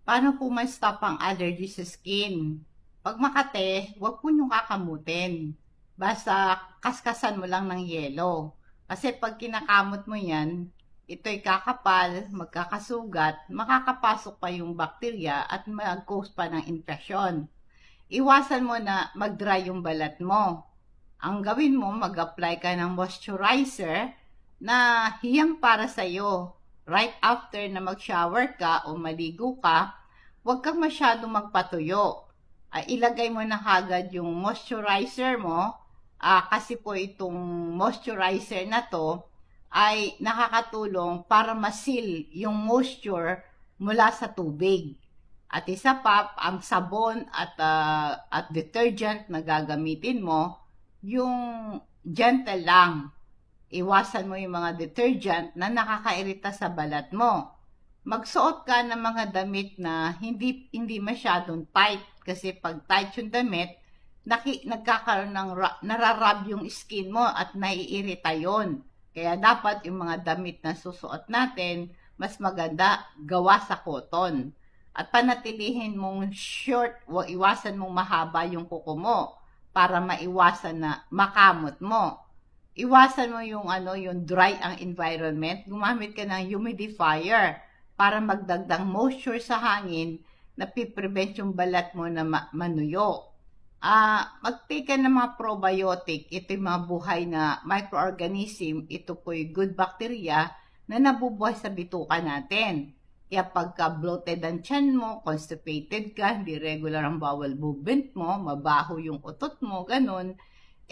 Paano po ma-stop ang allergy sa skin? Pag makate, huwag po niyong kakamutin. Basta kaskasan mo lang ng yelo. Kasi pag kinakamot mo yan, ito'y kakapal, magkakasugat, makakapasok pa yung bakterya at mag-cause pa ng infeksyon. Iwasan mo na mag-dry yung balat mo. Ang gawin mo, mag-apply ka ng moisturizer na hiyang para sa'yo. Right after na mag-shower ka o maligo ka, huwag kang masyadong magpatuyo. Ilagay mo na kagad yung moisturizer mo kasi po itong moisturizer na to ay nakakatulong para ma-seal yung moisture mula sa tubig. At isa pa, ang sabon at detergent na gagamitin mo, yung gentle lang. Iwasan mo yung mga detergent na nakakairita sa balat mo. Magsuot ka ng mga damit na hindi masyadong tight kasi pag tight yung damit, nagkakaroon ng nararab yung skin mo at naiirita yon. Kaya dapat yung mga damit na susuot natin, mas maganda gawa sa cotton. At panatilihin mong short, iwasan mong mahaba yung kuko mo para maiwasan na makamot mo. Iwasan mo yung dry ang environment. Gumamit ka ng humidifier para magdagdag moisture sa hangin na piprevent yung balat mo na manuyo. Mag-take ka ng mga probiotic. Ito yung mga buhay na microorganism. Ito po yung good bacteria na nabubuhay sa bituka natin. Kaya pagka bloated ang tiyan mo, constipated ka, hindi regular ang bowel movement mo, mabaho yung utot mo, ganun,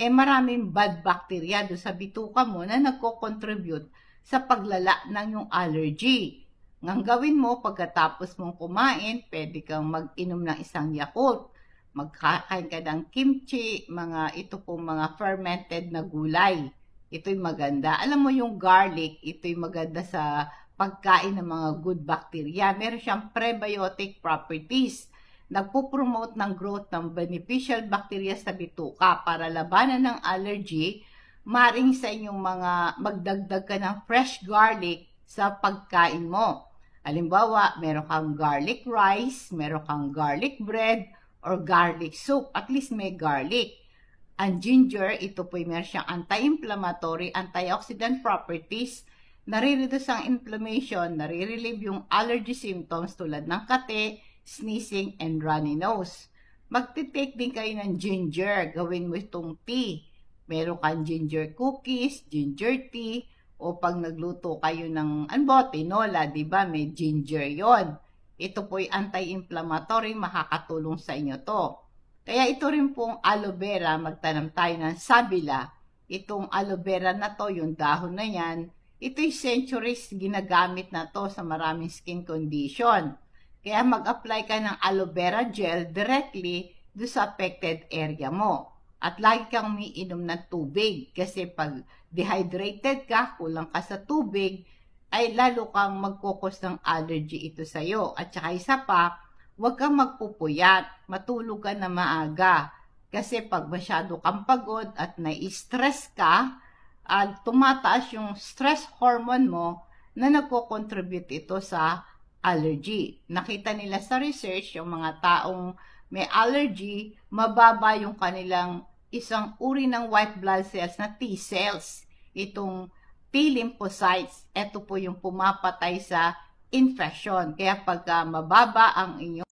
maraming bad bacteria doon sa bituka mo na nagko-contribute sa paglala ng yung allergy. Ngang gawin mo, pagkatapos mong kumain, pwede kang mag-inom ng isang Yakult. Magkakain ka ng kimchi, ito pong mga fermented na gulay. Ito'y maganda. Alam mo yung garlic, ito'y maganda sa pagkain ng mga good bacteria. Meron siyang prebiotic properties. Nagpo-promote ng growth ng beneficial bacteria sa bituka para labanan ng allergy. Maring sa inyong magdagdag ka ng fresh garlic sa pagkain mo. Halimbawa, meron kang garlic rice, meron kang garlic bread, or garlic soup. At least may garlic. Ang ginger, ito po meron siyang anti-inflammatory, antioxidant properties, nare-reduce ang inflammation, nare-relieve yung allergy symptoms tulad ng kate, sneezing, and runny nose. Magtitake din kayo ng ginger. Gawin mo itong tea. Meron kang ginger cookies, ginger tea, o pag nagluto kayo ng tinola, di ba? May ginger yon. Ito po'y anti-inflammatory, makakatulong sa inyo to. Kaya ito rin pong aloe vera, magtanam tayo ng sabila. Itong aloe vera na to, yung dahon na yan, ito'y centuries ginagamit na to sa maraming skin condition. Kaya mag-apply ka ng aloe vera gel directly do sa affected area mo. At lagi kang umiinom ng tubig kasi pag dehydrated ka, kulang ka sa tubig, ay lalo kang magkukos ng allergy ito sa'yo. At saka isa pa, huwag kang magpupuyat, matulog ka na maaga. Kasi pag masyado kang pagod at nai-stress ka, tumataas yung stress hormone mo na nagko-contribute ito sa allergy. Nakita nila sa research, yung mga taong may allergy, mababa yung kanilang isang uri ng white blood cells na T cells. Itong T lymphocytes, ito po yung pumapatay sa infection. Kaya pagka mababa ang inyong